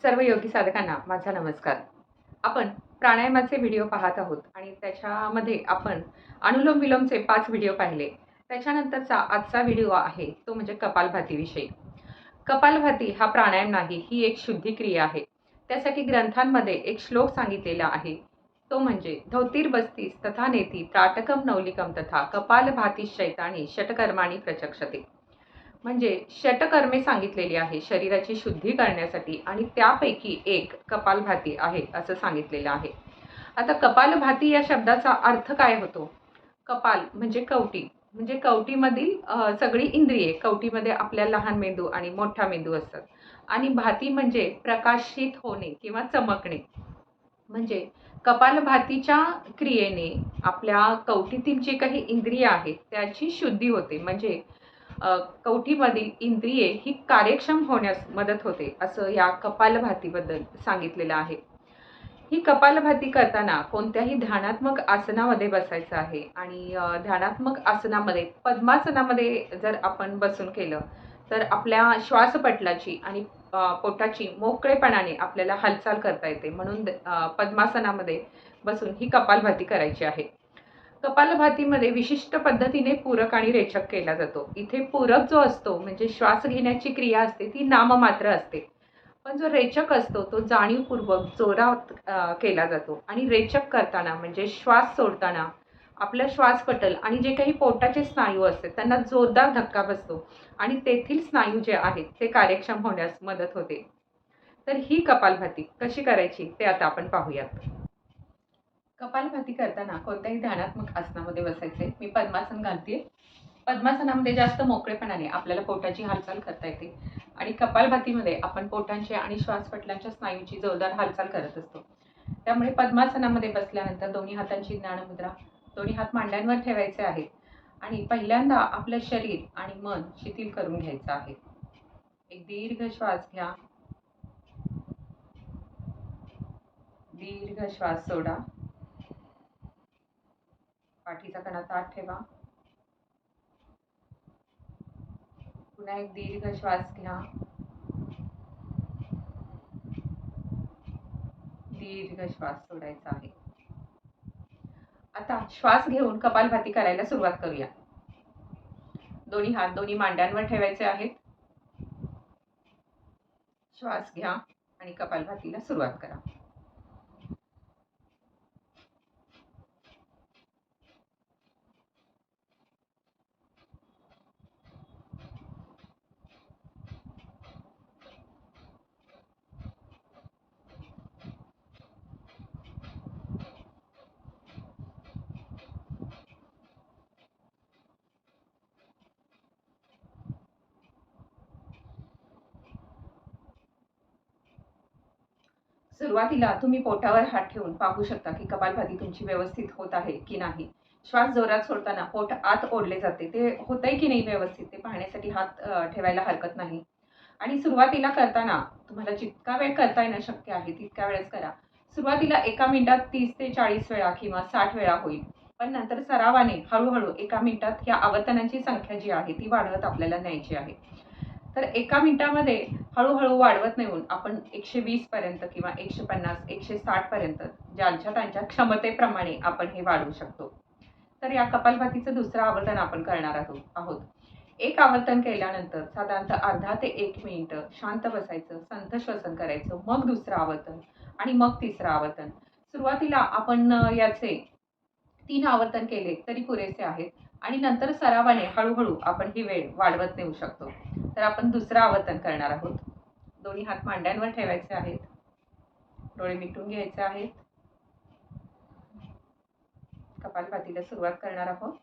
सर्व योगी साधकांना माझा नमस्कार. आपण प्राणायामाचे व्हिडिओ पाहत आहोत आणि त्याच्यामध्ये आपण अनुलोम-विलोमचे 5 व्हिडिओ पाहिले. त्याच्यानंतरचा आजचा व्हिडिओ आहे तो म्हणजे कपालभातीविषयी. कपालभाती हा प्राणायाम नाही, ही एक शुद्धी क्रिया आहे. त्यासाठी ग्रंथांमध्ये एक श्लोक सांगितलेला आहे. तो म्हणजे धौतीर्बस्तीस तथा नेती त्राटकम नवलिकम तथा कपालभातीस शैतानी षटकर्माणि प्रचक्षते. म्हणजे षटकर्मे सांगितलेली आहे शरीराची शुद्धी करण्यासाठी आणि त्यापैकी एक कपालभाती आहे असं सांगितलेलं आहे. आता कपालभाती या शब्दाचा अर्थ काय होतो? कपाल म्हणजे कवटी, म्हणजे कवटीमधील सगळी इंद्रिये, कवटीमध्ये आपल्या लहान मेंदू आणि मोठा मेंदू असतात आणि भाती म्हणजे प्रकाशित होणे किंवा चमकणे. म्हणजे कपालभातीच्या क्रियेने आपल्या कवटीतील जे काही इंद्रिय आहेत त्याची शुद्धी होते. म्हणजे कवटीमधील इंद्रिये ही कार्यक्षम होण्यास मदत होते असं या कपालभातीबद्दल सांगितलेलं आहे. ही कपालभाती करताना कोणत्याही ध्यानात्मक आसनामध्ये बसायचं आहे आणि ध्यानात्मक आसनामध्ये पद्मासनामध्ये जर आपण बसून केलं तर आपल्या श्वासपटलाची आणि पोटाची मोकळेपणाने आपल्याला हालचाल करता येते. म्हणून पद्मासनामध्ये बसून ही कपालभाती करायची आहे. कपालभातीमध्ये विशिष्ट पद्धतीने पूरक आणि रेचक केला जातो. इथे पूरक जो असतो म्हणजे श्वास घेण्याची क्रिया असते ती नाममात्र असते. पण जो रेचक असतो तो जाणीवपूर्वक जोरात केला जातो आणि रेचक करताना म्हणजे श्वास सोडताना आपलं श्वासपटल आणि जे काही पोटाचे स्नायू असतात त्यांना जोरदार धक्का बसतो आणि तेथील स्नायू जे आहेत ते कार्यक्षम होण्यास मदत होते. तर ही कपालभाती कशी करायची ते आता आपण पाहूयात. कपालभाती करताना कोणत्याही ध्यानात्मक आसनामध्ये बसायचे. मी पद्मासन घालते. पद्मासनामध्ये जास्त मोकळेपणाने आपल्याला पोटाची हालचाल करता येते आणि कपालभातीमध्ये आपण पोटांचे आणि श्वासपटलांच्या स्नायूची जोरदार हालचाल करत असतो. त्यामुळे पद्मासनामध्ये बसल्यानंतर दोन्ही हातांची ज्ञानमुद्रा, दोन्ही हात मांड्यांवर ठेवायचे आहेत आणि पहिल्यांदा आपलं शरीर आणि मन शिथिल करून घ्यायचं आहे. एक दीर्घ श्वास घ्या, दीर्घ श्वास सोडा, पाठीचा कणा ताठ ठेवा. पुन्हा एक दीर्घ श्वास घ्या, दीर्घ श्वास सोडायचा आहे. आता श्वास घेऊन कपालभाती करायला सुरुवात करूया. दोन्ही हात दोन्ही मांड्यांवर ठेवायचे आहेत. श्वास घ्या आणि कपालभातीला सुरुवात करा. सुरुवातीला तुम्ही पोटावर हात ठेवून पाहू शकता की कपालभाती तुमची व्यवस्थित होत आहे की नाही. श्वास जोरात सोडताना पोट आत ओढले जाते. ते होतंय की नाही व्यवस्थित ते पाहण्यासाठी हात ठेवायला हरकत नाही. आणि सुरुवातीला करताना तुम्हाला जितका वेळ करता येणं शक्य आहे तितक्या वेळेस करा. सुरुवातीला एका मिनिटात 30 ते 40 वेळा किंवा 60 वेळा होईल. पण नंतर सरावाने हळू एका मिनिटात या आवर्तनांची संख्या जी आहे ती वाढवत आपल्याला न्यायची आहे. तर एका मिनिटामध्ये हळूहळू वाढवत नेऊन आपण 120 पर्यंत किंवा 150, 160 पर्यंत ज्यांच्या त्यांच्या क्षमतेप्रमाणे आपण हे वाढवू शकतो. तर या कपालभातीचं दुसरं आवर्तन आपण करणार आहोत. एक आवर्तन केल्यानंतर साधारणतः अर्धा ते 1 मिनिट शांत बसायचं, संथ श्वसन करायचं, मग दुसरं आवर्तन आणि मग तिसरं आवर्तन. सुरुवातीला आपण याचे 3 आवर्तन केले तरी पुरेसे आहेत आणि नंतर सरावाने हळूहळू आपण ही वेळ वाढवत नेऊ शकतो. तर आपण दुसरं आवर्तन करणार आहोत. दोन्ही हात मांड्यांवर ठेवायचे आहेत. डोळे मिटून घ्यायचे आहेत. कपालभातीला सुरुवात करणार आहोत.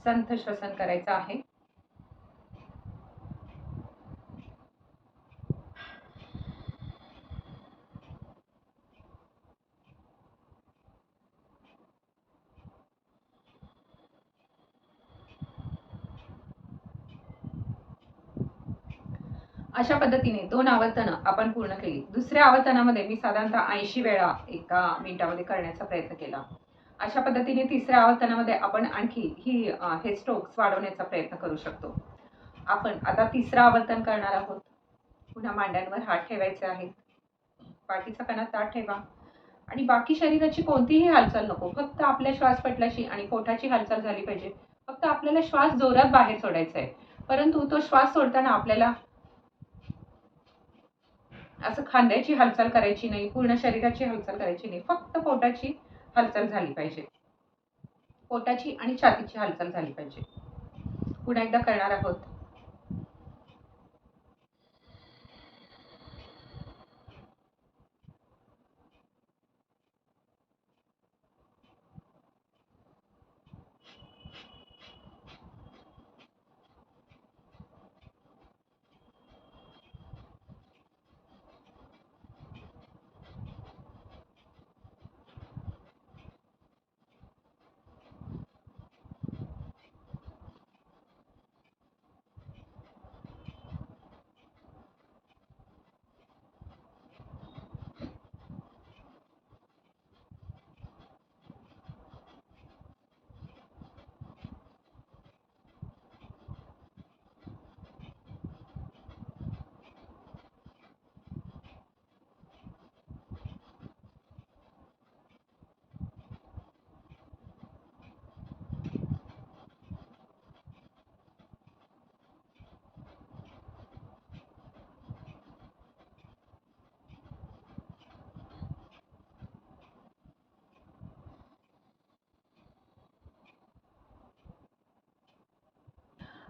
संथ श्वसन करायचं आहे. अशा पद्धतीने 2 आवर्तनं आपण पूर्ण केली. दुसऱ्या आवर्तनामध्ये मी साधारणतः 80 वेळा एका मिनिटामध्ये करण्याचा प्रयत्न केला. अशा पद्धतीने तिसऱ्या आवर्तनामध्ये आपण आणखी हे स्ट्रोक्स वाढवण्याचा प्रयत्न करू शकतो. आपण आता तिसरं आवर्तन करणार आहोत. पुन्हा मांड्यांवर हात ठेवायचे आहेत. पाठीचा कणा ताठ ठेवा आणि बाकी शरीराची कोणतीही हालचाल नको. फक्त आपल्या श्वासपटलाची आणि पोटाची हालचाल झाली पाहिजे. फक्त आपल्याला श्वास जोरात बाहेर सोडायचा आहे. परंतु तो श्वास सोडताना आपल्याला असं खांद्याची हालचाल करायची नाही, पूर्ण शरीराची हालचाल करायची नाही. फक्त पोटाची हालचाल झाली पाहिजे. पोटाची आणि छातीची हालचाल झाली पाहिजे. पुन्हा एकदा करणार आहोत.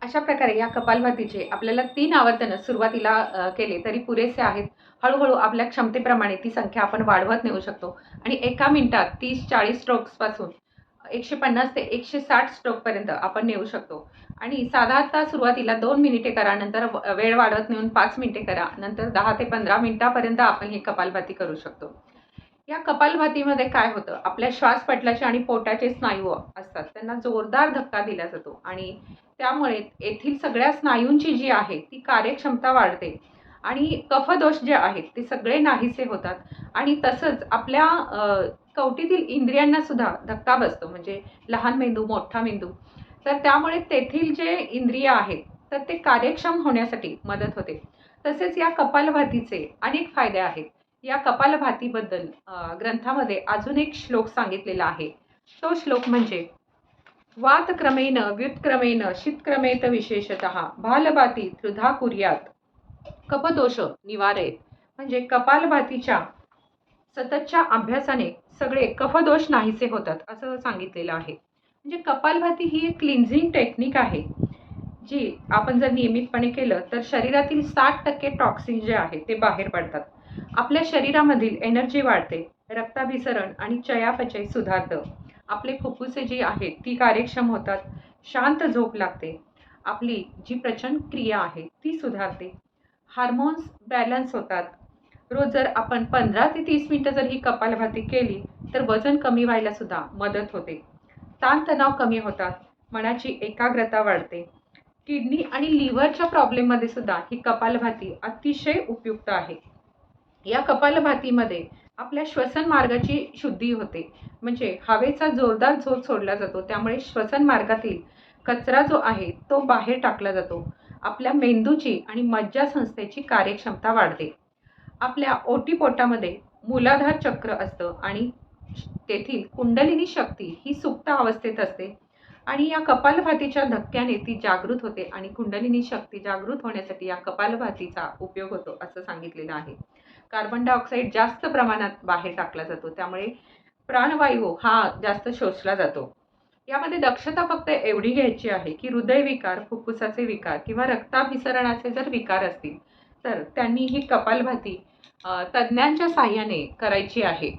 अशा प्रकारे या कपालभातीचे आपल्याला 3 आवर्तनं सुरुवातीला केले तरी पुरेसे आहेत. हळू-हळू आपल्या क्षमतेप्रमाणे ती संख्या आपण वाढवत नेऊ शकतो आणि एका मिनिटात 30-40 स्ट्रोक्सपासून 150 ते 160 स्ट्रोकपर्यंत आपण नेऊ शकतो. आणि साधारणतः सुरुवातीला 2 मिनिटे करा, नंतर वेळ वाढवत नेऊन 5 मिनिटे करा, नंतर 10 ते 15 मिनिटापर्यंत आपण ही कपालभाती करू शकतो. या कपालभातीमध्ये काय होतं, आपल्या श्वासपटलाचे आणि पोटाचे स्नायू असतात, त्यांना जोरदार धक्का दिला जातो आणि त्यामुळे येथील सगळ्या स्नायूंची जी आहे ती कार्यक्षमता वाढते आणि कफदोष जे आहेत ते सगळे नाहीसे होतात आणि तसंच आपल्या कवटीतील इंद्रियांना सुद्धा धक्का बसतो, म्हणजे लहान मेंदू, मोठा मेंदू. तर त्यामुळे तेथील जे इंद्रिय आहेत तर ते कार्यक्षम होण्यासाठी मदत होते. तसेच या कपालभातीचे अनेक फायदे आहेत. या कपालभातीबद्दल ग्रंथामध्ये अजून एक श्लोक सांगितलेला आहे. तो श्लोक म्हणजे वातक्रमेण व्युत्क्रमेण शीतक्रमेत विशेषतः भालभाती त्रिधा कुर्यात कफदोष निवारेत. म्हणजे कपालभातीच्या सततच्या अभ्यासाने सगळे कफदोष नाहीसे होतात असं सांगितलेलं आहे. म्हणजे कपालभाती ही एक क्लिन्झिंग टेक्निक आहे जी आपण जर नियमितपणे केलं तर शरीरातील 60% टॉक्सिन जे आहे ते बाहेर पडतात. आपल्या शरीरामधील एनर्जी वाढते, रक्ताभिसरण आणि चयापचय सुधारतं. आपले फुफ्फुसे जी आहेत ती कार्यक्षम होतात, शांत झोप लागते, आपली जी प्रचन क्रिया आहे ती सुधारते, हार्मोन्स बॅलन्स होतात. रोज जर आपण 15 ते 30 मिनिटं जर ही कपालभाती केली तर वजन कमी व्हायला सुद्धा मदत होते. ताणतणाव कमी होतात, मनाची एकाग्रता वाढते. किडनी आणि लिव्हरच्या प्रॉब्लेममध्ये सुद्धा ही कपालभाती अतिशय उपयुक्त आहे. या कपालभातीमध्ये आपल्या श्वसन मार्गाची शुद्धी होते, म्हणजे हवेचा जोरदार झोत सोडला जातो, त्यामुळे श्वसन मार्गातील कचरा जो आहे तो बाहेर टाकला जातो. आपल्या मेंदूची आणि मज्जासंस्थेची कार्यक्षमता वाढते. आपल्या ओटीपोटामध्ये मूलाधार चक्र असतं आणि तेथील कुंडलिनी शक्ती ही सुप्त अवस्थेत असते आणि या कपालभातीच्या धक्क्याने ती जागृत होते आणि कुंडलिनी शक्ती जागृत होण्यासाठी या कपालभातीचा उपयोग होतो असं सांगितलेलं आहे. कार्बन डायऑक्साईड जास्त प्रमाणात बाहेर टाकला जातो, त्यामुळे प्राणवायू हा जास्त शोषला जातो. यामध्ये दक्षता फक्त एवढी घ्यायची आहे की हृदयविकार, फुफ्फुसाचे विकार किंवा रक्ताभिसरणाचे जर विकार असतील तर त्यांनी ही कपालभाती तज्ज्ञांच्या साहाय्याने करायची आहे.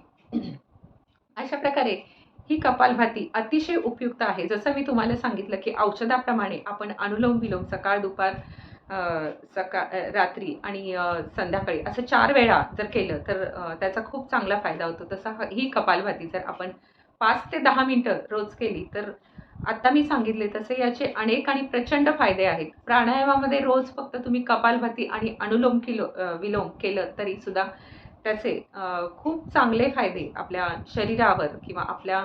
अशा प्रकारे ही कपालभाती अतिशय उपयुक्त आहे. जसं मी तुम्हाला सांगितलं, की औषधाप्रमाणे आपण अनुलोम-विलोम सकाळ, दुपार, रात्री आणि संध्याकाळी असं 4 वेळा जर केलं तर त्याचा खूप चांगला फायदा होतो. तसा ही कपालभाती जर आपण 5 ते 10 मिनिटं रोज केली तर आता मी सांगितले तसे याचे अनेक आणि प्रचंड फायदे आहेत. प्राणायामामध्ये रोज फक्त तुम्ही कपालभाती आणि विलोम केलं तरी सुद्धा त्याचे खूप चांगले फायदे आपल्या शरीरावर किंवा आपल्या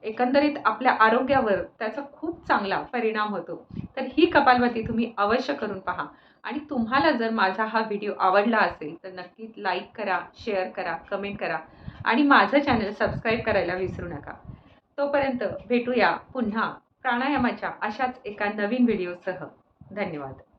एकंदरीत आपल्या आरोग्यावर त्याचा खूप चांगला परिणाम होतो. तर ही कपालभाती तुम्ही अवश्य करून पहा आणि तुम्हाला जर माझा हा व्हिडिओ आवडला असेल तर नक्कीच लाईक करा, शेअर करा, कमेंट करा आणि माझं चॅनल सबस्क्राईब करायला विसरू नका. तोपर्यंत भेटूया पुन्हा प्राणायामाच्या अशाच एका नवीन व्हिडिओसह. धन्यवाद.